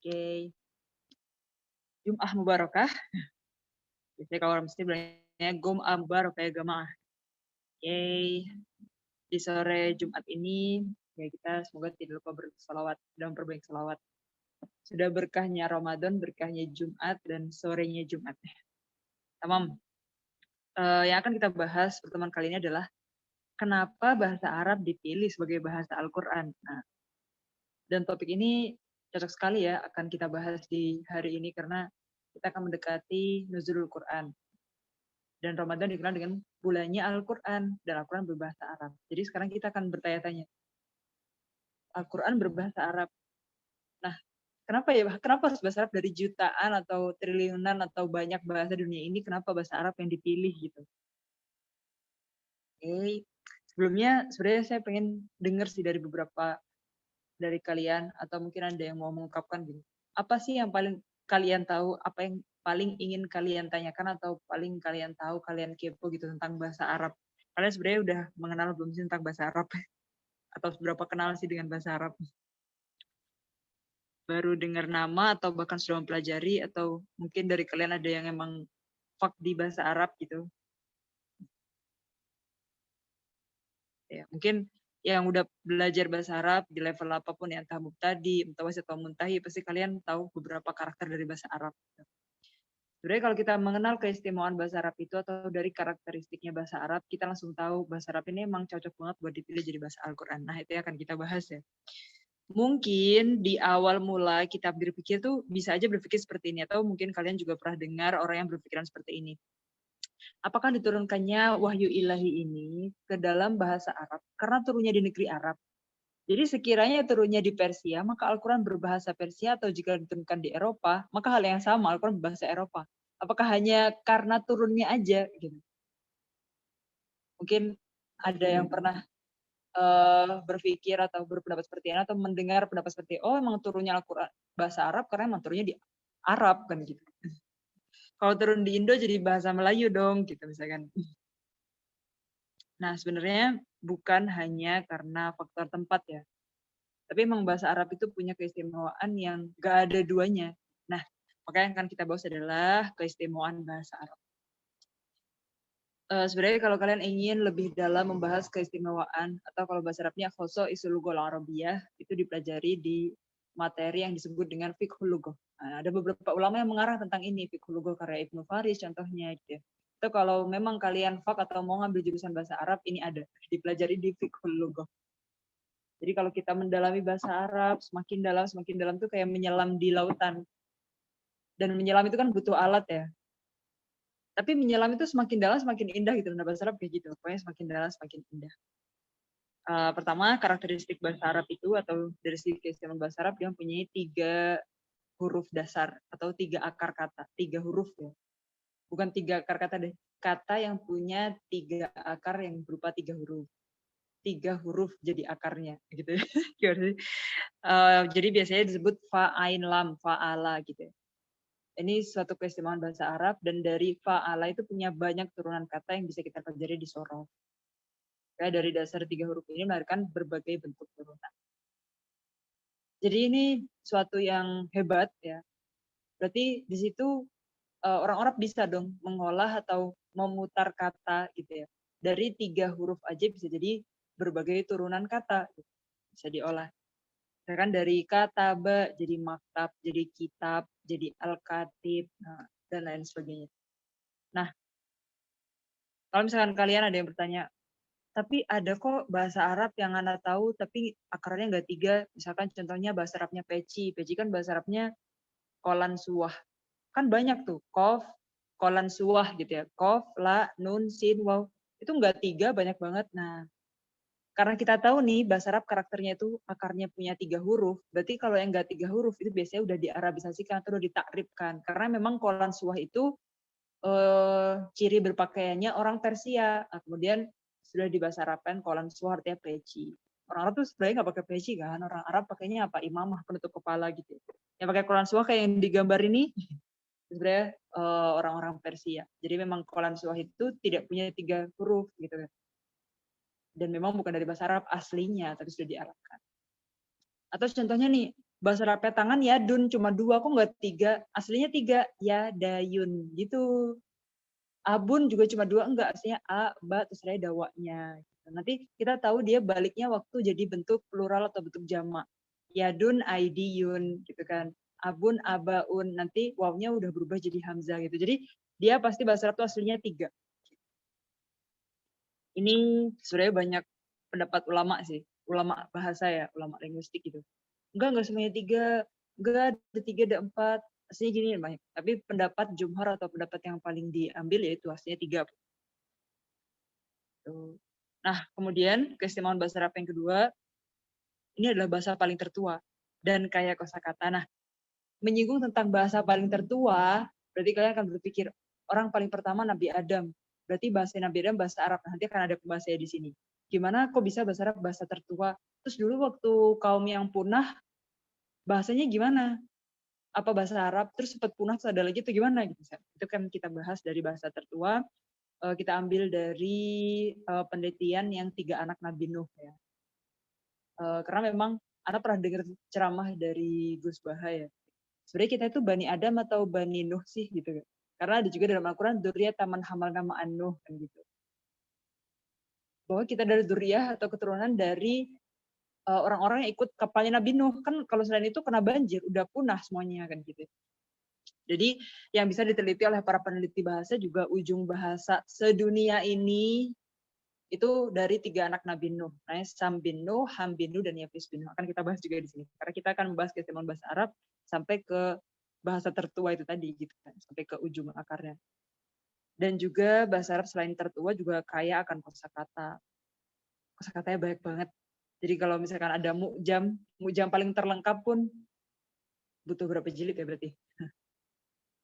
Oke. Jum'ah mubarakah. Biasanya kalau orang Muslim bilangnya Gum'ah mubarakah ya jamaah. Oke. Di sore Jumat ini, ya kita semoga tidak lupa berselawat dan perbanyak selawat. Sudah berkahnya Ramadan, berkahnya Jumat, dan sorenya Jumat. Tamam. Yang akan kita bahas pertemuan kali ini adalah kenapa bahasa Arab dipilih sebagai bahasa Al-Quran. Nah, dan topik ini cocok sekali ya akan kita bahas di hari ini karena kita akan mendekati Nuzulul Quran. Dan Ramadan dikenal dengan bulannya Al-Quran, dan Al-Quran berbahasa Arab. Jadi sekarang kita akan bertanya-tanya, Al-Quran berbahasa Arab. Nah, kenapa ya? Kenapa harus bahasa Arab dari jutaan atau triliunan atau banyak bahasa dunia ini? Kenapa bahasa Arab yang dipilih gitu? Oke, sebelumnya sebenarnya saya pengen dengar sih dari beberapa dari kalian, atau mungkin ada yang mau mengungkapkan gitu. Apa sih yang paling kalian tahu? Apa yang paling ingin kalian tanyakan atau paling kalian tahu, kalian kepo gitu tentang bahasa Arab? Kalian sebenarnya udah mengenal belum sih tentang bahasa Arab? Atau seberapa kenal sih dengan bahasa Arab? Baru dengar nama atau bahkan sudah mempelajari, atau mungkin dari kalian ada yang emang fak di bahasa Arab gitu? Ya, mungkin yang udah belajar bahasa Arab di level apapun, ya, entah mubtadi, mutawassit atau muntahi, pasti kalian tahu beberapa karakter dari bahasa Arab. Sebenarnya kalau kita mengenal keistimewaan bahasa Arab itu atau dari karakteristiknya bahasa Arab, kita langsung tahu bahasa Arab ini emang cocok banget buat dipilih jadi bahasa Al-Quran. Nah, itu yang akan kita bahas ya. Mungkin di awal mula kita berpikir tuh bisa aja berpikir seperti ini, atau mungkin kalian juga pernah dengar orang yang berpikiran seperti ini. Apakah diturunkannya wahyu ilahi ini ke dalam bahasa Arab karena turunnya di negeri Arab? Jadi sekiranya turunnya di Persia, maka Al-Quran berbahasa Persia, atau jika diturunkan di Eropa, maka hal yang sama, Al-Quran berbahasa Eropa. Apakah hanya karena turunnya aja? Gitu. Mungkin ada yang pernah berpikir atau berpendapat seperti ini, atau mendengar pendapat seperti, oh emang turunnya Al-Quran bahasa Arab karena emang turunnya di Arab, kan gitu. Kalau turun di Indo jadi bahasa Melayu dong, gitu misalkan. Nah, sebenarnya bukan hanya karena faktor tempat ya. Tapi emang bahasa Arab itu punya keistimewaan yang gak ada duanya. Nah, makanya yang akan kita bahas adalah keistimewaan bahasa Arab. Sebenarnya kalau kalian ingin lebih dalam membahas keistimewaan, atau kalau bahasa Arabnya khoso isul lughah Arabiyah, itu dipelajari di materi yang disebut dengan fiqhul lughah. Nah, ada beberapa ulama yang mengarang tentang ini, fiqhul lughah karya Ibnu Faris contohnya gitu ya. Itu kalau memang kalian fak atau mau ngambil jurusan bahasa Arab, ini ada dipelajari di fiqhul lughah. Jadi kalau kita mendalami bahasa Arab, semakin dalam tuh kayak menyelam di lautan. Dan menyelam itu kan butuh alat ya. Tapi menyelam itu semakin dalam semakin indah gitu. Nah, bahasa Arab kayak gitu. Pokoknya semakin dalam semakin indah. Pertama, karakteristik bahasa Arab itu, atau dari segi keistimewaan bahasa Arab, dia mempunyai 3 huruf dasar atau 3 akar kata. 3 huruf ya. Bukan 3 akar kata deh. Kata yang punya 3 akar yang berupa 3 huruf. 3 huruf jadi akarnya gitu ya. Jadi biasanya disebut fa'ain lam, fa'ala gitu ya. Ini suatu keistimewaan bahasa Arab, dan dari fa'ala itu punya banyak turunan kata yang bisa kita pelajari di sorof. Kayak dari dasar 3 huruf ini melahirkan berbagai bentuk turunan. Jadi ini suatu yang hebat ya. Berarti di situ orang Arab bisa dong mengolah atau memutar kata gitu ya. Dari 3 huruf aja bisa jadi berbagai turunan kata gitu. Bisa diolah. Misalkan dari kataba jadi maktab, jadi kitab, jadi al-katib, dan lain sebagainya. Nah, kalau misalkan kalian ada yang bertanya, tapi ada kok bahasa Arab yang Anda tahu, tapi akarnya nggak 3. Misalkan contohnya bahasa Arabnya peci. Peci kan bahasa Arabnya kolan suwah. Kan banyak tuh, kof, kolan suwah gitu ya. Kof, la, nun, sin, waw. Itu nggak 3, banyak banget. Nah, karena kita tahu nih bahasa Arab karakternya itu akarnya punya 3 huruf, berarti kalau yang nggak 3 huruf itu biasanya udah diarabisasikan atau udah ditakribkan. Karena memang kolan suwah itu ciri berpakaiannya orang Persia. Nah, kemudian sudah dibahasa Arabkan kolan suwah artinya peci. Orang Arab tuh sebenarnya nggak pakai peci kan, orang Arab pakainya apa? Imamah, penutup kepala gitu. Yang pakai kolan suwah kayak yang digambar ini sebenarnya orang-orang Persia. Jadi memang kolan suwah itu tidak punya 3 huruf gitu kan. Dan memang bukan dari bahasa Arab aslinya, tapi sudah diarabkan. Atau contohnya nih, Bahasa Arabnya tangan yadun cuma 2, kok nggak 3? Aslinya 3, yadayun gitu. Abun juga cuma 2, enggak, aslinya a, ba, terus ada dawanya. Gitu. Nanti kita tahu dia baliknya waktu jadi bentuk plural atau bentuk jamak. Yadun, aidiyun, gitu kan. Abun, abaun, nanti wawnya udah berubah jadi hamzah gitu. Jadi dia pasti bahasa Arab itu aslinya 3. Ini sebenarnya banyak pendapat ulama sih, ulama bahasa ya, ulama linguistik gitu. Enggak semuanya 3, enggak ada 3, ada 4. Aslinya gini banyak. Tapi pendapat jumhur atau pendapat yang paling diambil yaitu aslinya 3. Nah, kemudian keistimewaan bahasa Arab yang kedua, ini adalah bahasa paling tertua dan kaya kosakata. Nah, menyinggung tentang bahasa paling tertua, berarti kalian akan berpikir orang paling pertama Nabi Adam. Berarti bahasa Nabi Adam bahasa Arab. Nanti akan ada pembahasannya di sini. Gimana kok bisa bahasa Arab bahasa tertua? Terus dulu waktu kaum yang punah, bahasanya gimana? Apa bahasa Arab? Terus sempat punah, terus ada lagi itu gimana? Gitu. Itu kan kita bahas dari bahasa tertua. Kita ambil dari penelitian yang 3 anak Nabi Nuh ya. Karena memang Ana pernah dengar ceramah dari Gus Baha ya. Sebenarnya kita itu Bani Adam atau Bani Nuh sih gitu. Karena ada juga dalam Al-Quran Dzurriyyah taman hamal nama Nuh kan gitu. Bahwa kita dari dzurriyyah atau keturunan dari orang-orang yang ikut kapalnya Nabi Nuh. Kan kalau selain itu kena banjir, udah punah semuanya kan gitu. Jadi yang bisa diteliti oleh para peneliti bahasa juga ujung bahasa sedunia ini itu dari 3 anak Nabi Nuh. Nah, Sam bin Nuh, Ham bin Nuh, dan Yafis bin Nuh. Akan kita bahas juga di sini. Karena kita akan membahas keistimewaan bahasa Arab sampai ke bahasa tertua itu tadi, gitu kan, sampai ke ujung akarnya. Dan juga bahasa Arab selain tertua juga kaya akan kosakata. Kosakatanya banyak banget. Jadi kalau misalkan ada mu'jam paling terlengkap pun butuh berapa jilid ya berarti.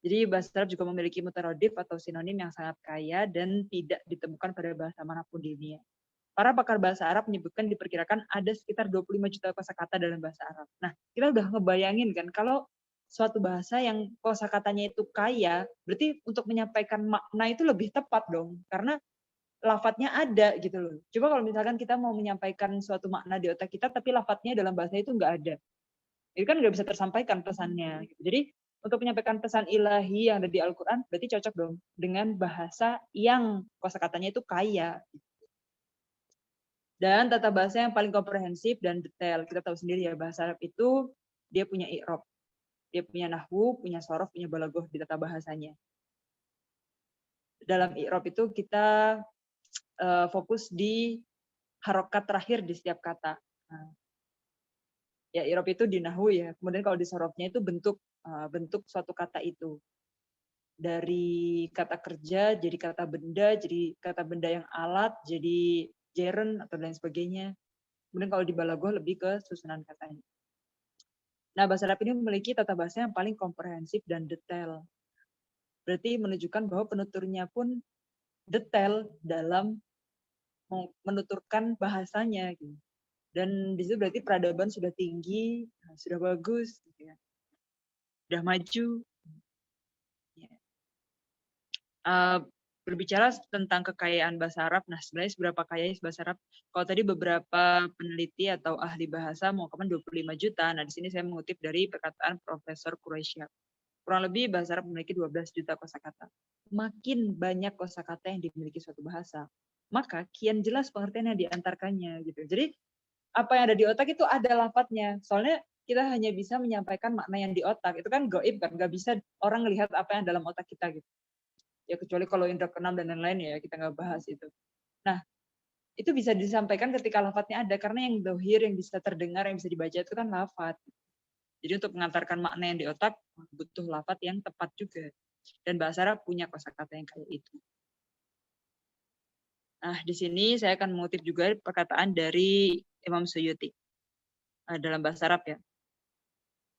Jadi bahasa Arab juga memiliki mutaradif atau sinonim yang sangat kaya dan tidak ditemukan pada bahasa manapun di dunia. Para pakar bahasa Arab menyebutkan diperkirakan ada sekitar 25 juta kosakata dalam bahasa Arab. Nah, kita udah ngebayangin kan kalau suatu bahasa yang kosakatanya itu kaya, berarti untuk menyampaikan makna itu lebih tepat dong, karena lafadznya ada gitu loh. Coba kalau misalkan kita mau menyampaikan suatu makna di otak kita, tapi lafadznya dalam bahasa itu nggak ada. Itu kan nggak bisa tersampaikan pesannya. Jadi untuk menyampaikan pesan ilahi yang ada di Al-Quran, berarti cocok dong dengan bahasa yang kosakatanya itu kaya. Dan tata bahasa yang paling komprehensif dan detail. Kita tahu sendiri ya, bahasa Arab itu dia punya i'rab, dia punya nahwu, punya sorof, punya balaghah di tata bahasanya. Dalam i'rab itu kita fokus di harokat terakhir di setiap kata. Nah, ya i'rab itu di nahwu ya. Kemudian kalau di sorofnya itu bentuk suatu kata itu. Dari kata kerja jadi kata benda, jadi kata benda yang alat, jadi gerund atau lain sebagainya. Kemudian kalau di balaghah lebih ke susunan katanya. Nah, bahasa Arab ini memiliki tata bahasa yang paling komprehensif dan detail. Berarti menunjukkan bahwa penuturnya pun detail dalam menuturkan bahasanya. Gitu. Dan di situ berarti peradaban sudah tinggi, sudah bagus, gitu ya. Sudah maju. Ya. Berbicara tentang kekayaan bahasa Arab, nah sebenarnya seberapa kaya bahasa Arab? Kalau tadi beberapa peneliti atau ahli bahasa mengungkapkan 25 juta, nah di sini saya mengutip dari perkataan Profesor Quraisyah. Kurang lebih bahasa Arab memiliki 12 juta kosakata. Makin banyak kosakata yang dimiliki suatu bahasa, maka kian jelas pengertian yang diantarkannya gitu. Jadi apa yang ada di otak itu ada lafadznya. Soalnya kita hanya bisa menyampaikan makna yang di otak. Itu kan gaib kan, nggak bisa orang melihat apa yang dalam otak kita gitu. Ya kecuali kalau indra keenam dan lain-lain ya kita nggak bahas itu. Nah, itu bisa disampaikan ketika lafadznya ada, karena yang dohir, yang bisa terdengar, yang bisa dibaca itu kan lafadz. Jadi untuk mengantarkan makna yang di otak butuh lafadz yang tepat juga. Dan bahasa Arab punya kosakata yang kayak itu. Nah, di sini saya akan mengutip juga perkataan dari Imam Suyuti dalam bahasa Arab ya.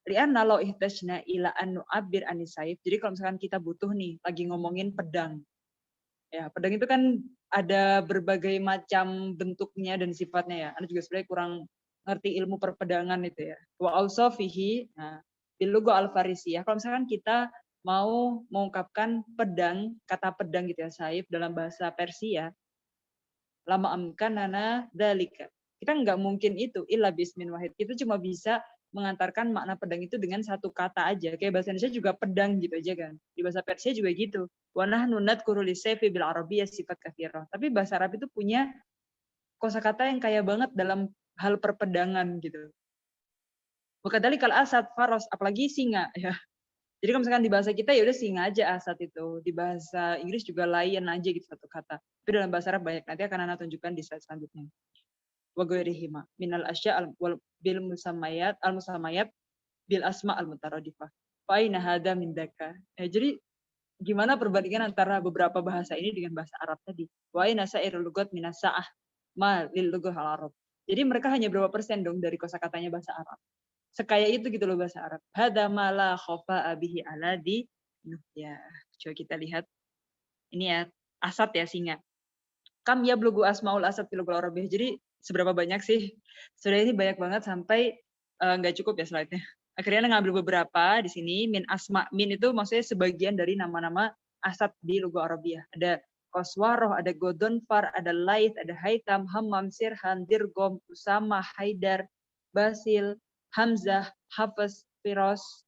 Li'anna law ihtajna ila an nu'abbir anisayf. Jadi kalau misalkan kita butuh nih lagi ngomongin pedang. Ya, pedang itu kan ada berbagai macam bentuknya dan sifatnya ya. Anda juga sebenarnya kurang ngerti ilmu perpedangan itu ya. Wa ausafihi, nah, bil lugha al-farisiyah. Kalau misalkan kita mau mengungkapkan pedang, kata pedang gitu ya, saif dalam bahasa Persia, lama amkanana dalika. Kita nggak mungkin itu illa bismin wahid. Kita cuma bisa mengantarkan makna pedang itu dengan satu kata aja. Kayak bahasa Indonesia juga pedang gitu aja kan. Di bahasa Persia juga gitu. Wa nahnu nadhkuru lisayfi bil arabiyyah sifat katsirah. Tapi bahasa Arab itu punya kosakata yang kaya banget dalam hal perpedangan gitu. Wakadali kal asad faros, apalagi singa ya. Jadi kalau misalkan di bahasa kita ya udah singa aja asad itu. Di bahasa Inggris juga lion aja gitu satu kata. Tapi dalam bahasa Arab banyak. Nanti akan Ana tunjukkan di slide selanjutnya. Wa ghairihima minal asya bil musammayat al musammayat bil asma al mutaradifah. Fa aina hada min daka. Jadi gimana perbandingan antara beberapa bahasa ini dengan bahasa Arab tadi? Wa aina sairul lugat minas sa'ah ma lil lughah al Arab. Jadi mereka hanya berapa persen dong dari kosakatanya bahasa Arab. Sekaya itu gitu loh bahasa Arab. Hada mala khofa abihi aladi. Ya, coba kita lihat. Ini ya, asad ya, singa. Kam ya blogu asmaul asad fil Arabiyyah. Jadi seberapa banyak sih? Sudah ini banyak banget sampai nggak cukup ya slide-nya. Akhirnya ngambil beberapa di sini. Min asma, min itu maksudnya sebagian dari nama-nama asad di logo Arabiah. Ada Koswaroh, ada Godonfar, ada Laith, ada Haitam, Hammam, Sirhan, Dirgom, Usama, Haidar, Basil, Hamzah, Hafiz, Firos,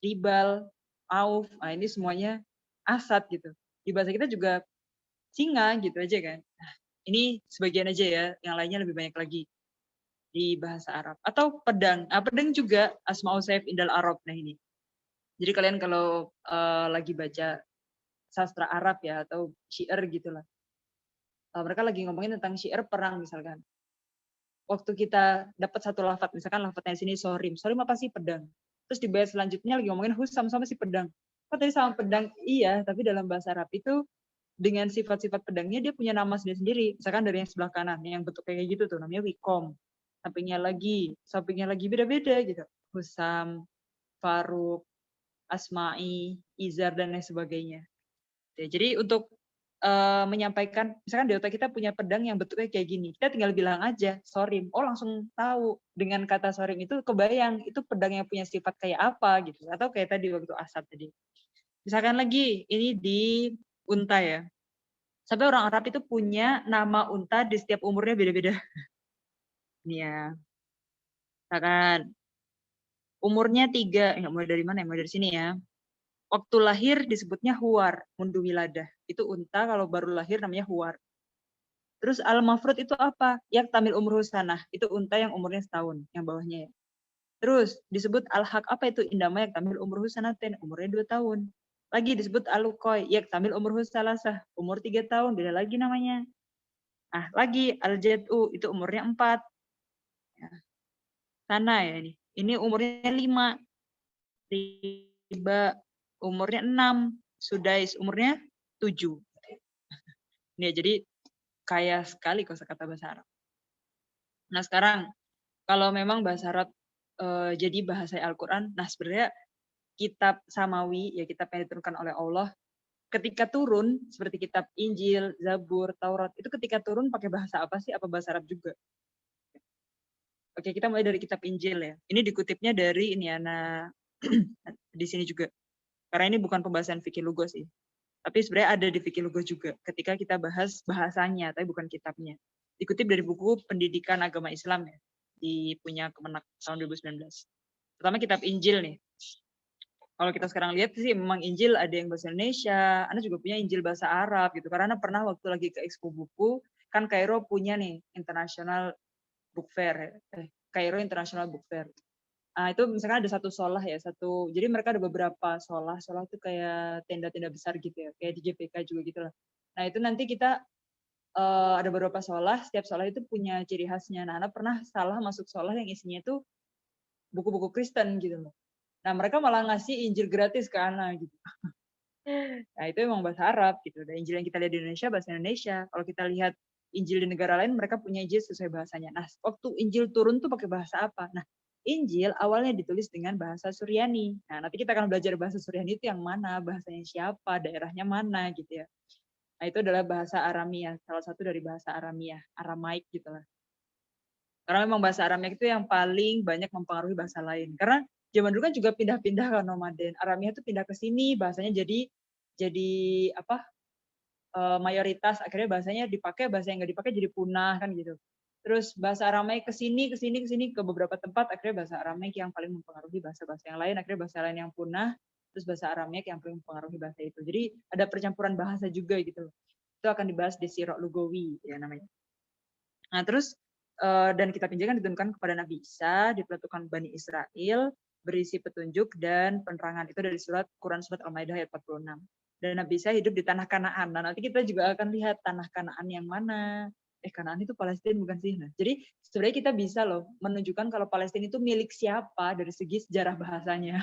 Ribal, Auf. Nah, ini semuanya asad gitu. Di bahasa kita juga singa gitu aja kan. Nah, ini sebagian aja ya, yang lainnya lebih banyak lagi di bahasa Arab. Atau pedang. Nah, pedang juga Asma'ul Saif Indal Arab. Nah ini. Jadi kalian kalau lagi baca sastra Arab ya, atau syair gitulah. Mereka lagi ngomongin tentang syair perang misalkan. Waktu kita dapat satu lafaz, misalkan lafaznya sini sorim. Sorim apa sih? Pedang. Terus di bait selanjutnya lagi ngomongin husam sama si pedang. Kok tadi sama pedang? Iya, tapi dalam bahasa Arab itu dengan sifat-sifat pedangnya dia punya nama sendiri-sendiri. Misalkan dari yang sebelah kanan, yang bentuk kayak gitu tuh namanya wikom. Sampingnya lagi beda-beda gitu. Husam, Faruk, Asma'i, Izar dan lain sebagainya. Jadi untuk menyampaikan, misalkan di otak kita punya pedang yang bentuknya kayak gini, kita tinggal bilang aja sorim, oh langsung tahu dengan kata sorim itu kebayang itu pedang yang punya sifat kayak apa gitu, atau kayak tadi waktu asap tadi. Misalkan lagi ini di unta ya, sampai orang Arab itu punya nama unta di setiap umurnya beda-beda. Ini ya, misalkan umurnya 3, mulai dari mana ya? Mulai dari sini ya. Waktu lahir disebutnya huwar, mundu wiladah. Itu unta kalau baru lahir namanya huwar. Terus al-mafrud itu apa? Yak tamil umur sanah. Itu unta yang umurnya setahun, yang bawahnya ya. Terus disebut al-haq, apa itu? Indama yak tamil umur sanaten, umurnya 2 tahun. Lagi disebut al-luqoy, yak tamil umur salasah, umur 3 tahun, beda lagi namanya. Nah, lagi al-jad'u, itu umurnya 4. Ya. Sana ya ini. Ini umurnya 5. Riba umurnya 6. Sudais umurnya 7. Nih, jadi kaya sekali kosakata bahasa Arab. Nah, sekarang kalau memang bahasa Arab jadi bahasa Al-Qur'an, nah sebenarnya kitab samawi ya kitab yang diturunkan oleh Allah ketika turun seperti kitab Injil, Zabur, Taurat itu ketika turun pakai bahasa apa sih? Apa bahasa Arab juga? Oke, kita mulai dari kitab Injil ya. Ini dikutipnya dari ini Ana di sini juga. Karena ini bukan pembahasan fikih lugos sih. Tapi sebenarnya ada di fikih lugos juga ketika kita bahas bahasanya, tapi bukan kitabnya. Dikutip dari buku Pendidikan Agama Islam ya, di punya Kemenak tahun 2019. Pertama kitab Injil nih. Kalau kita sekarang lihat sih memang Injil ada yang bahasa Indonesia, Ana juga punya Injil bahasa Arab gitu. Karena Ana pernah waktu lagi ke Expo Buku, kan Kairo punya nih International Book Fair. Kairo International Book Fair. Nah, itu misalkan ada satu solah ya, jadi mereka ada beberapa solah itu kayak tenda-tenda besar gitu ya, kayak di JPK juga gitu lah. Nah, itu nanti kita ada beberapa solah, setiap solah itu punya ciri khasnya. Nah, Ana pernah salah masuk solah yang isinya itu buku-buku Kristen gitu loh. Nah, mereka malah ngasih Injil gratis ke Ana gitu. Nah, itu emang bahasa Arab gitu. Dan Injil yang kita lihat di Indonesia bahasa Indonesia. Kalau kita lihat Injil di negara lain, mereka punya Injil sesuai bahasanya. Nah, waktu Injil turun tuh pakai bahasa apa? Nah, Injil awalnya ditulis dengan bahasa Suryani. Nah, nanti kita akan belajar bahasa Suryani itu yang mana, bahasanya siapa, daerahnya mana gitu ya. Nah, itu adalah bahasa Aramia, salah satu dari bahasa Aramia, Aramaik gitu lah. Karena memang bahasa Aramaik itu yang paling banyak mempengaruhi bahasa lain. Karena zaman dulu kan juga pindah-pindah kan nomaden. Aramia itu pindah ke sini, bahasanya jadi apa? Mayoritas, akhirnya bahasanya dipakai, bahasa yang nggak dipakai jadi punah kan gitu. Terus bahasa Aramaik ke sini, ke beberapa tempat, akhirnya bahasa Aramaik yang paling mempengaruhi bahasa-bahasa yang lain, akhirnya bahasa lain yang punah, terus bahasa Aramaik yang paling mempengaruhi bahasa itu. Jadi ada percampuran bahasa juga gitu. Itu akan dibahas di Sirah Lugawi ya namanya. Nah, terus dan kitab Injil kan diturunkan kepada Nabi Isa, diperuntukkan Bani Israel, berisi petunjuk dan penerangan. Itu dari Quran surat Al-Maidah ayat 46. Dan Nabi Isa hidup di tanah Kanaan. Nah, nanti kita juga akan lihat tanah Kanaan yang mana. Kanaan itu Palestina bukan sih? Nah, jadi sebenarnya kita bisa loh menunjukkan kalau Palestina itu milik siapa dari segi sejarah bahasanya.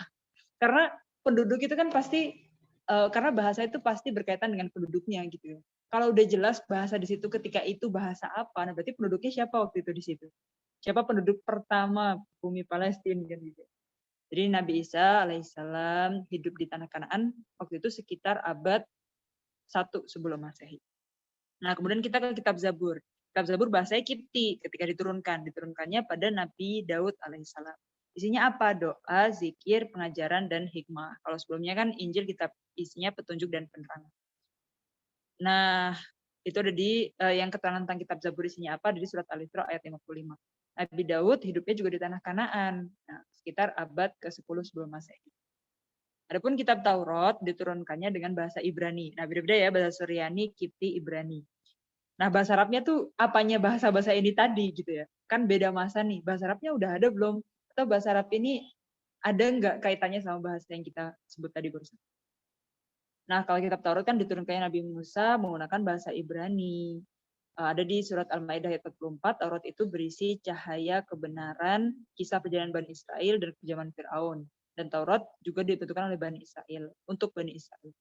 Karena penduduk itu kan pasti, karena bahasa itu pasti berkaitan dengan penduduknya gitu. Kalau udah jelas bahasa di situ ketika itu bahasa apa, nah berarti penduduknya siapa waktu itu di situ? Siapa penduduk pertama bumi Palestina kan gitu. Jadi Nabi Isa alaihissalam hidup di tanah Kanaan waktu itu sekitar abad 1 sebelum Masehi. Nah, kemudian kita ke kitab Zabur. Kitab Zabur bahasanya Kipti ketika diturunkannya pada Nabi Daud alaihissalam. Isinya apa? Doa, zikir, pengajaran, dan hikmah. Kalau sebelumnya kan Injil kitab isinya petunjuk dan penerangan. Nah, itu ada di yang keterangan tentang kitab Zabur isinya apa di surat Al-Isra ayat 55. Nabi Daud hidupnya juga di tanah Kanaan, nah, sekitar abad ke-10 sebelum Masehi. Adapun kitab Taurat diturunkannya dengan bahasa Ibrani. Nah, beda-beda ya, bahasa Suryani, Kipti, Ibrani. Nah, bahasa Arabnya tuh apanya bahasa-bahasa ini tadi gitu ya. Kan beda masa nih. Bahasa Arabnya udah ada belum? Atau bahasa Arab ini ada nggak kaitannya sama bahasa yang kita sebut tadi barusan? Nah, kalau kitab Taurat kan diturunkannya Nabi Musa menggunakan bahasa Ibrani. Ada di surat Al-Maidah ayat 44, Taurat itu berisi cahaya kebenaran, kisah perjalanan Bani Israel dan kejaman Fir'aun. Dan Taurat juga ditentukan oleh Bani Israel, untuk Bani Israel.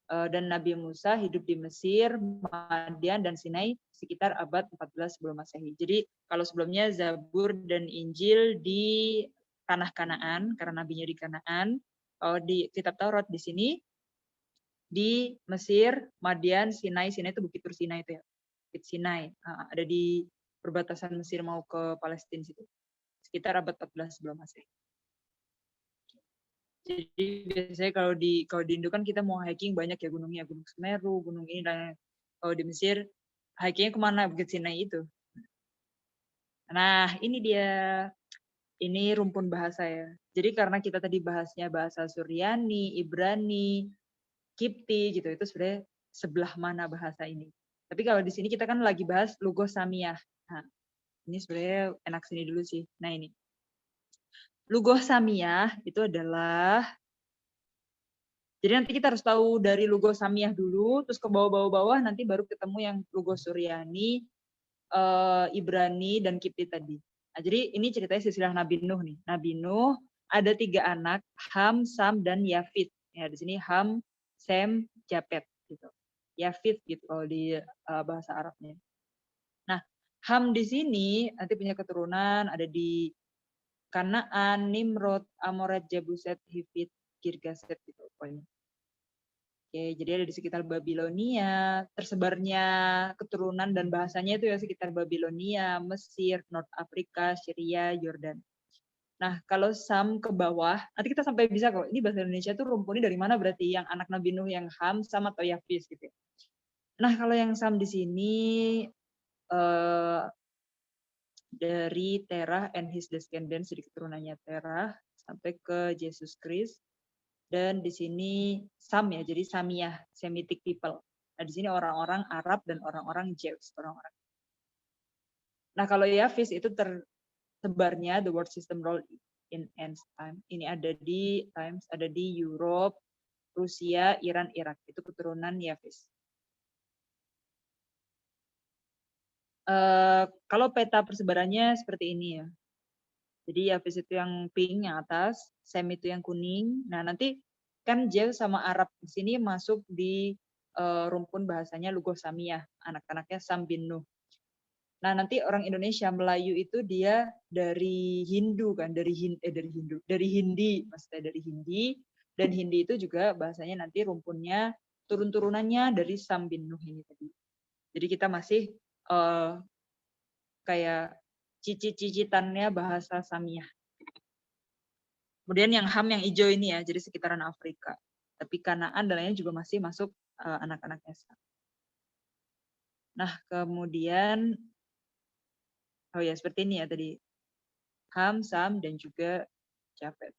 Dan Nabi Musa hidup di Mesir, Madian, dan Sinai sekitar abad 14 sebelum Masehi. Jadi kalau sebelumnya Zabur dan Injil di tanah Kanaan, karena nabinya di Kanaan, kalau di kitab Taurat di sini di Mesir, Madian, Sinai. Sinai itu Bukit Sinai itu ya. Bukit Sinai. Ada di perbatasan Mesir mau ke Palestina situ. Sekitar abad 14 sebelum Masehi. Jadi biasanya kalau di Indo kan kita mau hiking banyak ya gunungnya, Gunung Semeru, gunung ini dan kalau di Mesir hikingnya kemana? Bukit Sinai itu. Nah ini dia, ini rumpun bahasa ya. Jadi karena kita tadi bahasnya bahasa Suryani, Ibrani, Kipti gitu, itu sebenarnya sebelah mana bahasa ini. Tapi kalau di sini kita kan lagi bahas Lugos Samiyah. Nah, ini sebenarnya enak sini dulu sih. Nah ini. Lugos Samiyah itu adalah, jadi nanti kita harus tahu dari Lugos Samiyah dulu, terus ke bawah-bawah nanti baru ketemu yang Lugos Suryani, Ibrani, dan Kipti tadi. Nah, jadi ini ceritanya silsilah Nabi Nuh nih. Nabi Nuh ada 3 anak, Ham, Sam, dan Yafit. Ya, di sini Ham, Sem, Japet gitu. Yafit gitu kalau di bahasa Arabnya. Nah, Ham di sini nanti punya keturunan ada di Kanaan, Nimrod, Amoret, Jebuset, Hivit, Girgaset gitu pokoknya. Oke, jadi ada di sekitar Babilonia, tersebarnya keturunan dan bahasanya itu ya sekitar Babilonia, Mesir, North Afrika, Syria, Yordan. Nah, kalau Sam ke bawah, nanti kita sampai bisa kok. Ini bahasa Indonesia tuh rumpunnya dari mana berarti yang anak Nabi Nuh yang Ham, Sam atau Yafis gitu. Nah, kalau yang Sam di sini dari Terah and his descendants, jadi keturunannya Terah sampai ke Jesus Christ. Dan di sini Sam ya, jadi Samiyah, Semitic people. Nah, di sini orang-orang Arab dan orang-orang Jews, orang-orang. Nah, kalau Yafis itu tersebarnya the world system role in ancient time. Ini ada di Times, ada di Europe, Rusia, Iran, Irak. Itu keturunan Yafis. Kalau peta persebarannya seperti ini ya. Jadi Yafis itu yang pink yang atas, Sem itu yang kuning. Nah, nanti kan Jews sama Arab di sini masuk di rumpun bahasanya Lugos Samiyah, anak-anaknya Sam bin Nuh. Nah, nanti orang Indonesia Melayu itu dia dari Hindu kan, dari Hindi, maksudnya dari Hindi, dan Hindi itu juga bahasanya nanti rumpunnya turun-turunannya dari Sam bin Nuh ini tadi. Jadi kita masih kayak cicit-cicitannya bahasa Samiyah. Kemudian yang Ham yang hijau ini ya, jadi sekitaran Afrika. Tapi Kanaan dan lainnya juga masih masuk anak-anaknya Sam. Nah, kemudian Oh ya, seperti ini ya tadi. Ham, Sam, dan juga Japhet.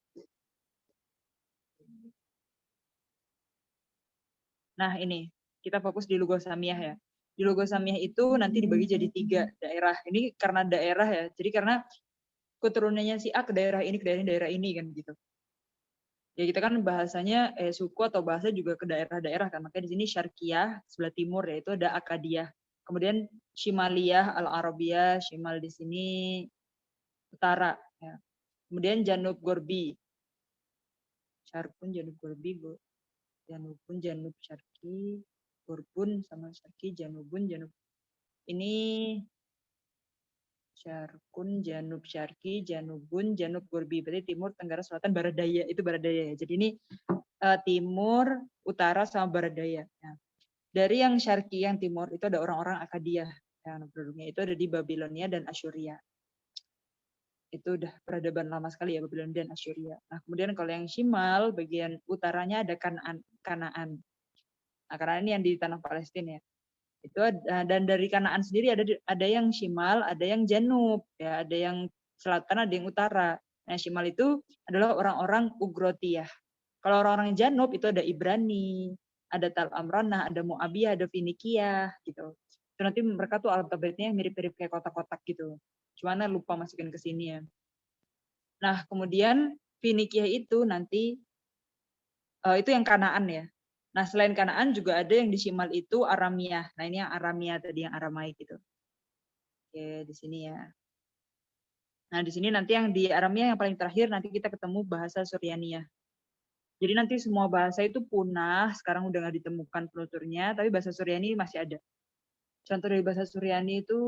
Nah ini, kita fokus di Lugos Samiyah ya. Di Lugos Samiyah itu nanti dibagi jadi 3 daerah. Ini karena daerah ya, jadi karena keturunannya si A ke daerah ini, ke daerah ini kan gitu. Ya kita kan bahasanya suku atau bahasa juga ke daerah-daerah kan. Makanya di sini Syarqiyah sebelah timur yaitu ada Akadiyah. Kemudian Shimaliyah, Al-Arabiyah, Shimal di sini utara ya. Kemudian Janub Gorbi. Syarqun Janub Gorbi, Janubun Janub Syarqi, Gorbun sama Syarqi, Janubun Janub. Ini Syarqun Janub Syarqi, Janubun Janub Gorbi. Berarti timur, tenggara, selatan, barat daya. Itu barat daya ya. Jadi ini timur, utara, sama barat daya. Nah, dari yang Syarqi, yang timur, itu ada orang-orang Akadiyah. Yang penduduknya itu ada di Babilonia dan Asyuria. Itu udah peradaban lama sekali ya, Babilonia dan Asyuria. Nah, kemudian kalau yang Shimal, bagian utaranya ada Kanaan. Nah, karena ini yang di tanah Palestina ya. Itu dan dari Kanaan sendiri ada yang Shimal, ada yang Janub, ya, ada yang selatan, ada yang utara. Nah, Shimal itu adalah orang-orang Ugrotiyah. Kalau orang-orang Janub itu ada Ibrani, ada Tal Amranah, ada Moabiyah, ada Finikia gitu. Itu nanti mereka tuh alfabetnya mirip-mirip kayak kotak-kotak gitu. Cuman lupa masukin ke sini ya. Nah, kemudian Finikia itu nanti itu yang Kanaan ya. Nah, selain Kanaan juga ada yang di Shimal itu Aramiyah. Nah, ini yang Aramiyah tadi, yang Aramaik gitu. Oke, di sini ya. Nah, di sini nanti yang di Aramiyah yang paling terakhir nanti kita ketemu bahasa Suryaniyah. Jadi nanti semua bahasa itu punah, sekarang udah nggak ditemukan penuturnya, tapi bahasa Suryani masih ada. Contoh dari bahasa Suryani itu,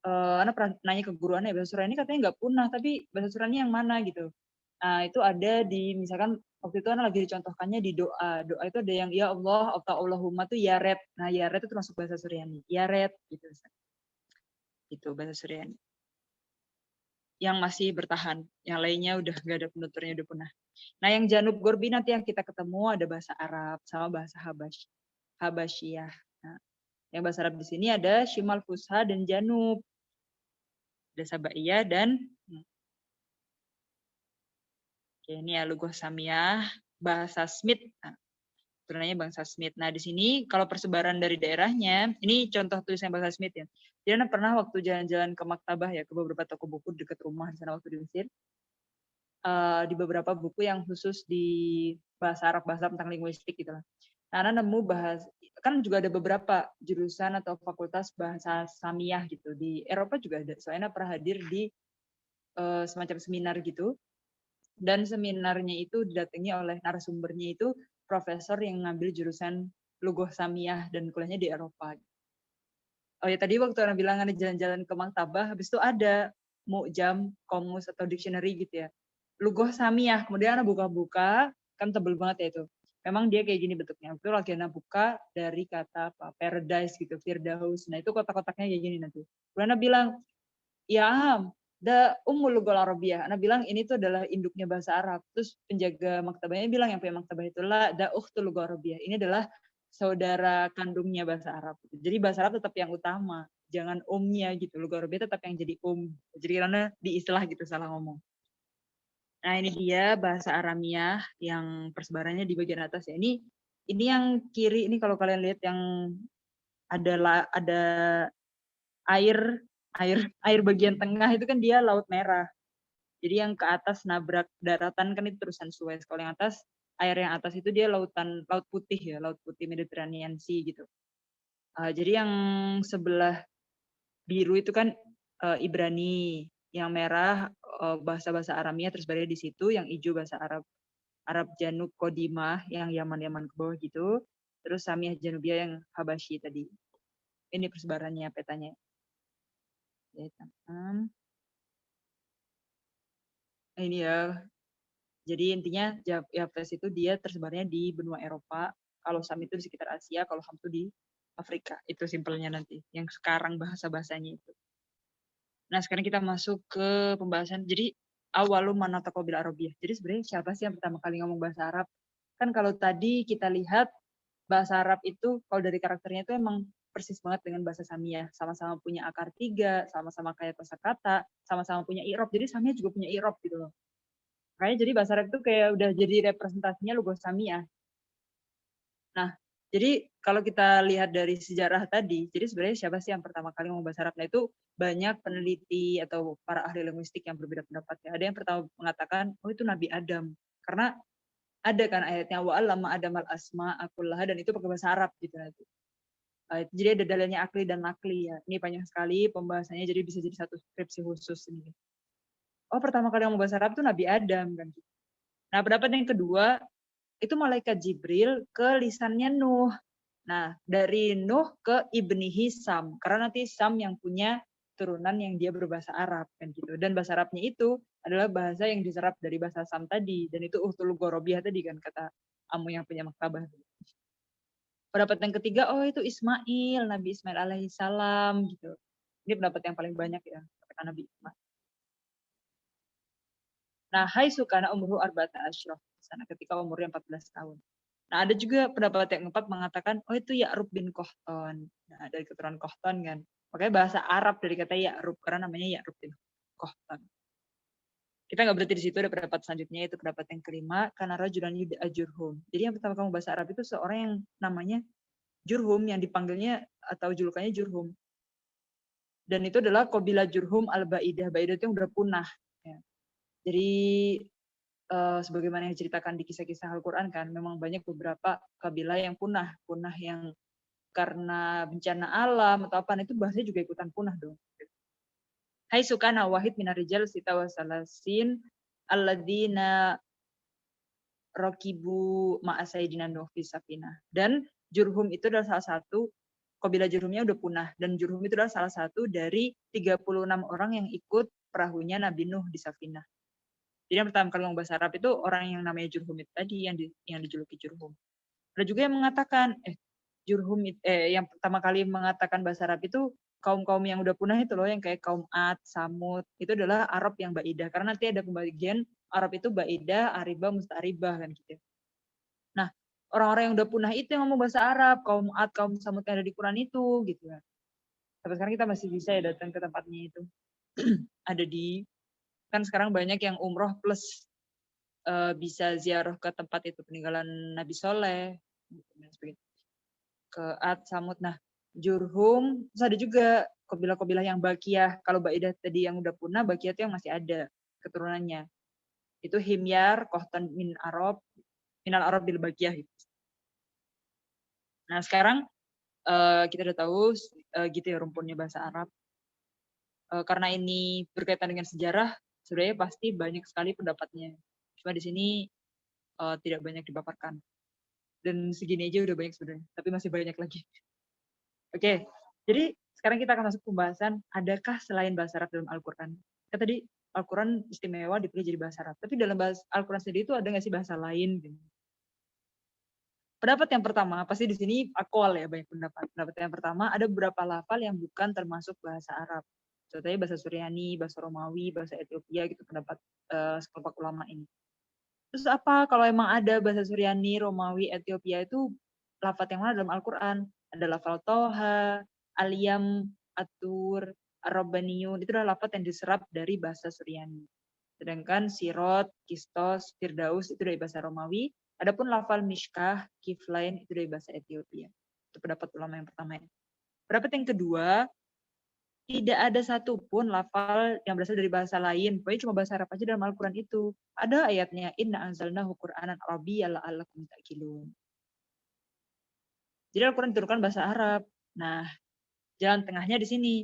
Ana pernah nanya ke guru Ana, bahasa Suryani katanya nggak punah, tapi bahasa Suryani yang mana gitu. Nah, itu ada di, misalkan waktu itu Ana lagi dicontohkannya di doa. Doa itu ada yang, ya Allah, Allahumma tuh Yaret. Nah, Yaret itu termasuk bahasa Suryani. Yaret, gitu. Itu bahasa Suryani. Yang masih bertahan. Yang lainnya udah nggak ada penuturnya, udah punah. Nah, yang Janub Gorbi nanti yang kita ketemu ada bahasa Arab sama bahasa Habasyiyah. Nah, yang bahasa Arab di sini ada Shimal Fusha dan Janub. Ada Sabaiyah dan ini ya Lugos Samiyah, bahasa Smith. Nah, turunannya bangsa Smith. Nah, di sini kalau persebaran dari daerahnya, ini contoh tulisan bahasa Smith ya. Jadi pernah waktu jalan-jalan ke maktabah ya, ke beberapa toko buku dekat rumah di sana waktu di Mesir. Di beberapa buku yang khusus di bahasa Arab tentang linguistik gitu lah. Karena nemu kan juga ada beberapa jurusan atau fakultas bahasa Samiyah gitu di Eropa juga ada. Soalnya pernah hadir di semacam seminar gitu, dan seminarnya itu didatangi oleh narasumbernya itu profesor yang ngambil jurusan Lugos Samiyah dan kuliahnya di Eropa. Oh ya, tadi waktu orang bilang ada jalan-jalan ke maktabah, habis itu ada mu'jam, komus atau dictionary gitu ya. Lugos Samiyah, kemudian anak buka-buka, kan tebel banget ya itu. Memang dia kayak gini bentuknya. Itu lagi anak buka dari kata apa? Paradise gitu, Firdaus. Nah, itu kotak-kotaknya kayak gini nanti. Kemudian anak bilang, ya, Ummul Lughal Arabiyah. Anak bilang ini tuh adalah induknya bahasa Arab. Terus penjaga maktabahnya bilang, yang punya maktabah itulah Ukhtul Lughal Arabiyah. Ini adalah saudara kandungnya bahasa Arab. Jadi bahasa Arab tetap yang utama, jangan umnya gitu. Lughal Arabiyah tetap yang jadi Jadi karena di istilah gitu salah ngomong. Nah, ini dia bahasa Aramiyah yang persebarannya di bagian atas ya. Ini yang kiri, ini kalau kalian lihat yang ada air bagian tengah itu kan dia Laut Merah. Jadi yang ke atas nabrak daratan kan itu terusan Suez. Kalau yang atas, air yang atas itu dia Laut Putih ya, Laut Putih Mediterranean Sea gitu. Jadi yang sebelah biru itu kan Ibrani, yang merah bahasa-bahasa Aramia tersebar di situ, yang hijau bahasa Arab Janub Kodimah yang Yaman-Yaman ke bawah gitu. Terus Samiyah Janubiyah yang Habasyi tadi. Ini persebarannya petanya. Ya, ini ya. Jadi intinya Yabes itu dia tersebarnya di benua Eropa. Kalau Sam itu di sekitar Asia, kalau Ham itu di Afrika. Itu simpelnya nanti. Yang sekarang bahasa-bahasanya itu. Nah, sekarang kita masuk ke pembahasan. Jadi awalum manataqa bil Arabiyah. Jadi sebenarnya siapa sih yang pertama kali ngomong bahasa Arab? Kan kalau tadi kita lihat bahasa Arab itu kalau dari karakternya itu emang persis banget dengan bahasa Samiyah. Sama-sama punya akar 3, sama-sama kayak kosakata, sama-sama punya i'rab. Jadi Samiyah juga punya i'rab gitu loh. Makanya jadi bahasa Arab itu kayak udah jadi representasinya logo Samiyah. Nah, jadi kalau kita lihat dari sejarah tadi, jadi sebenarnya siapa sih yang pertama kali ngomong bahasa Arab? Nah, itu banyak peneliti atau para ahli linguistik yang berbeda pendapat. Ada yang pertama mengatakan, oh itu Nabi Adam. Karena ada kan ayatnya, wa'allama Adam al-asma akullaha, dan itu pakai bahasa Arab gitu nanti. Jadi ada dalilnya akli dan nakli ya. Ini panjang sekali pembahasannya, jadi bisa jadi satu skripsi khusus ini. Oh, pertama kali ngomong bahasa Arab itu Nabi Adam kan. Nah, pendapat yang kedua, itu malaikat Jibril ke lisannya Nuh. Nah, dari Nuh ke Ibnihi Sam, karena nanti Sam yang punya turunan yang dia berbahasa Arab kan gitu. Dan bahasa Arabnya itu adalah bahasa yang diserap dari bahasa Sam tadi, dan itu Uhtul Gorobiah tadi kan kata Amu yang punya maktabah. Pendapat yang ketiga, oh itu Ismail, Nabi Ismail alaihi salam gitu. Ini pendapat yang paling banyak ya, kata Nabi Ismail. Nah, hai sukana umruhu arba'ata asyraf, sana ketika umurnya 14 tahun. Nah, ada juga pendapat yang keempat mengatakan, oh itu Ya'rub bin Qahtan. Nah, dari keturunan Qahtan kan. Makanya bahasa Arab dari kata Ya'rub, karena namanya Ya'rub bin Qahtan. Kita nggak berhenti di situ, ada pendapat selanjutnya, itu pendapat yang kelima, karena rajulan yud'a Jurhum. Jadi yang pertama kamu bahasa Arab itu seorang yang namanya Jurhum, yang dipanggilnya atau julukannya Jurhum. Dan itu adalah Qabilah Jurhum al-Ba'idah. Ba'idah itu yang udah punah. Ya. Jadi sebagaimana yang diceritakan di kisah-kisah Al-Quran kan, memang banyak beberapa kabilah yang punah yang karena bencana alam atau apa, itu bahasanya juga ikutan punah dong. Hai sukana wahid minarijal sita wasalasin alladzina rokibu ma'asaidina Nuh fi safinah. Dan Jurhum itu adalah salah satu, kabilah Jurhumnya udah punah, dan Jurhum itu adalah salah satu dari 36 orang yang ikut perahunya Nabi Nuh di Safinah. Jadi yang pertama kali ngomong bahasa Arab itu orang yang namanya Jurhum itu tadi, yang dijuluki Jurhum. Ada juga yang mengatakan, yang pertama kali mengatakan bahasa Arab itu kaum-kaum yang udah punah itu loh, yang kayak kaum Ad, Samud, itu adalah Arab yang baidah. Karena nanti ada pembagian Arab itu baidah, aribah, musta'ribah kan gitu. Nah, orang-orang yang udah punah itu yang ngomong bahasa Arab, kaum Ad, kaum Samud yang ada di Quran itu gitu kan. Sampai sekarang kita masih bisa ya datang ke tempatnya itu. Ada di, kan sekarang banyak yang umroh plus bisa ziarah ke tempat itu peninggalan Nabi Soleh, ke Ad, Samud. Nah, Jurhum, terus ada juga kabilah-kabilah yang Bakiyah. Kalau Baidah tadi yang udah punah, Bakiyah itu yang masih ada keturunannya. Itu Himyar, Qahtan minal Arab bil Bakiyah. Nah, sekarang kita udah tahu gitu ya rumpunnya bahasa Arab. Karena ini berkaitan dengan sejarah, sebenarnya pasti banyak sekali pendapatnya. Cuma di sini tidak banyak dipaparkan. Dan segini aja udah banyak sebenarnya, tapi masih banyak lagi. Oke, jadi sekarang kita akan masuk pembahasan, adakah selain bahasa Arab dalam Al-Quran? Kan tadi Al-Quran istimewa dipilih jadi bahasa Arab, tapi dalam bahasa Al-Quran sendiri itu ada nggak sih bahasa lain? Pendapat yang pertama, pasti di sini akwal ya, banyak pendapat. Pendapat yang pertama, ada beberapa lafal yang bukan termasuk bahasa Arab. Contohnya bahasa Suryani, bahasa Romawi, bahasa Ethiopia, gitu pendapat sekelompok ulama ini. Terus apa kalau emang ada bahasa Suryani, Romawi, Ethiopia itu lafaz yang mana dalam Al-Quran? Ada lafal Toha, Aliyam, Atur, Ar-Rabbaniyun, itu adalah lafaz yang diserap dari bahasa Suryani. Sedangkan Sirot, Kistos, Firdaus itu dari bahasa Romawi. Adapun lafal Mishkah, Kiflain itu dari bahasa Ethiopia. Itu pendapat ulama yang pertama. Pendapat yang kedua, tidak ada satupun lafal yang berasal dari bahasa lain. Pokoknya cuma bahasa Arab aja dalam Al-Quran itu. Ada ayatnya, Inna anzalnahu Qur'anan Arabiyyan la'allakum ta'qilun. Jadi Al-Quran diturunkan bahasa Arab. Nah, jalan tengahnya di sini.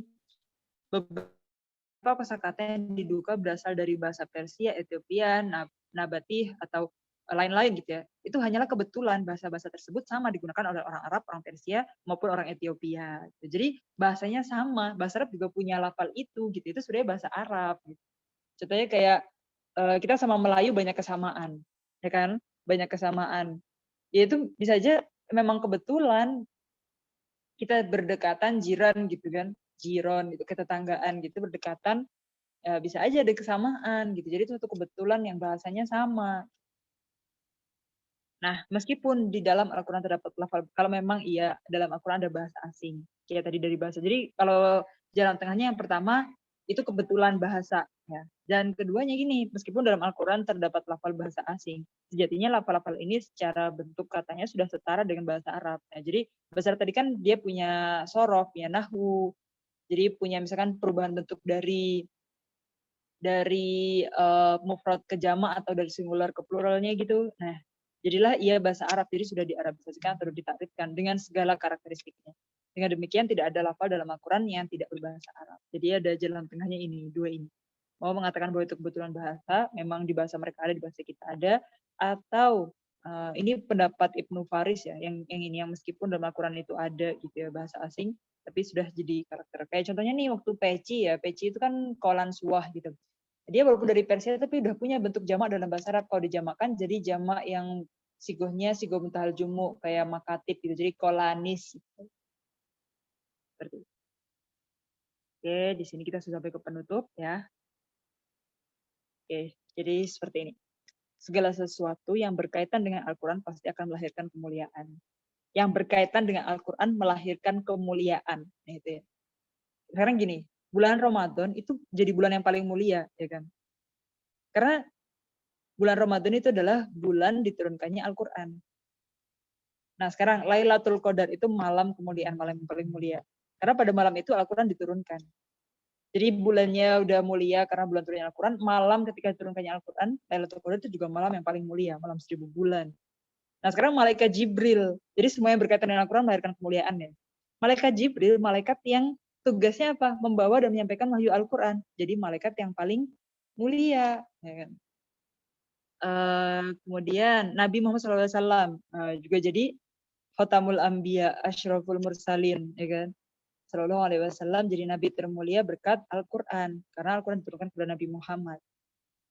Beberapa kosakata yang diduga berasal dari bahasa Persia, Ethiopia, Nabatih, atau lain-lain gitu ya. Itu hanyalah kebetulan bahasa-bahasa tersebut sama digunakan oleh orang Arab, orang Persia, maupun orang Ethiopia. Jadi bahasanya sama. Bahasa Arab juga punya lafal itu gitu. Itu sebenarnya bahasa Arab. Gitu. Contohnya kayak kita sama Melayu banyak kesamaan, ya kan? Banyak kesamaan. Ya itu bisa aja memang kebetulan kita berdekatan jiran gitu kan, jiron gitu, ketetanggaan gitu berdekatan, ya bisa aja ada kesamaan gitu. Jadi itu suatu kebetulan yang bahasanya sama. Nah, meskipun di dalam Al-Quran terdapat lafal, kalau memang iya dalam Al-Quran ada bahasa asing, kayak tadi dari bahasa. Jadi kalau jalan tengahnya yang pertama itu kebetulan bahasa, ya. Dan keduanya gini, meskipun dalam Al-Quran terdapat lafal bahasa asing, sejatinya lafal-lafal ini secara bentuk katanya sudah setara dengan bahasa Arab. Nah, jadi bahasa Arab tadi kan dia punya sorof, punya nahwu, jadi punya misalkan perubahan bentuk dari mufrad ke jamak atau dari singular ke pluralnya gitu. Nah, jadilah ia bahasa Arab, jadi sudah diarabisasikan atau ditakrifkan dengan segala karakteristiknya. Dengan demikian tidak ada lafal dalam Al-Quran yang tidak berbahasa Arab. Jadi ada jalan tengahnya ini, dua ini. Mau mengatakan bahwa itu kebetulan bahasa, memang di bahasa mereka ada, di bahasa kita ada, atau ini pendapat Ibnu Faris ya, yang ini yang meskipun dalam Al-Quran itu ada gitu ya bahasa asing, tapi sudah jadi karakter. Kayak contohnya nih waktu peci ya, peci itu kan kolan suah gitu. Dia walaupun dari Persia tapi udah punya bentuk jamak dalam bahasa Arab. Kalau dijamakkan jadi jamak yang sigohnya sigoh muntahal jumu kayak makatib gitu. Jadi kolanis gitu. Seperti itu. Oke, di sini kita sudah sampai ke penutup ya. Oke, jadi seperti ini. Segala sesuatu yang berkaitan dengan Al-Quran pasti akan melahirkan kemuliaan. Yang berkaitan dengan Al-Quran melahirkan kemuliaan. Nah, itu ya. Sekarang gini, bulan Ramadan itu jadi bulan yang paling mulia, ya kan? Karena bulan Ramadan itu adalah bulan diturunkannya Al-Quran. Nah, sekarang Lailatul Qadar itu malam kemuliaan, malam yang paling mulia. Karena pada malam itu Al-Quran diturunkan. Jadi bulannya udah mulia karena bulan turunnya Al-Quran, malam ketika diturunkannya Al-Quran, Lailatul Qadar itu juga malam yang paling mulia, malam 1000 bulan. Nah, sekarang malaikat Jibril. Jadi semua yang berkaitan dengan Al-Quran melahirkan kemuliaan ya. Malaikat Jibril, malaikat yang tugasnya apa? Membawa dan menyampaikan wahyu Al-Quran. Jadi malaikat yang paling mulia. Ya kan? Kemudian Nabi Muhammad SAW juga jadi Khotamul Anbiya, Asyraful Mursalin, ya kan? Sallallahu Alaihi Wasallam jadi Nabi termulia berkat Al-Quran. Karena Al-Quran diturunkan kepada Nabi Muhammad.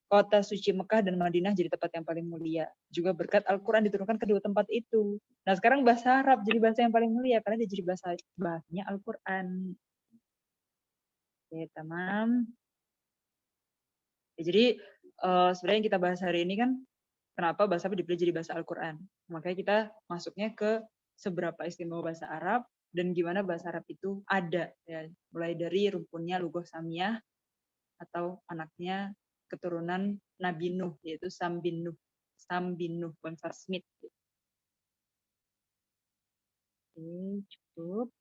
Kota suci Mekah dan Madinah jadi tempat yang paling mulia. Juga berkat Al-Quran diturunkan kedua tempat itu. Nah sekarang bahasa Arab jadi bahasa yang paling mulia karena dia jadi bahasanya Al-Quran. Oke, tamam. Ya, jadi sebenarnya yang kita bahas hari ini kan kenapa bahasa Arab dipilih jadi bahasa Al-Quran. Makanya kita masuknya ke seberapa istimewa bahasa Arab dan gimana bahasa Arab itu ada. Ya. Mulai dari rumpunnya Lugoh Samiyah atau anaknya keturunan Nabi Nuh, yaitu Sam bin Nuh. Sam bin Nuh, Bangsa Smith. Oke, cukup.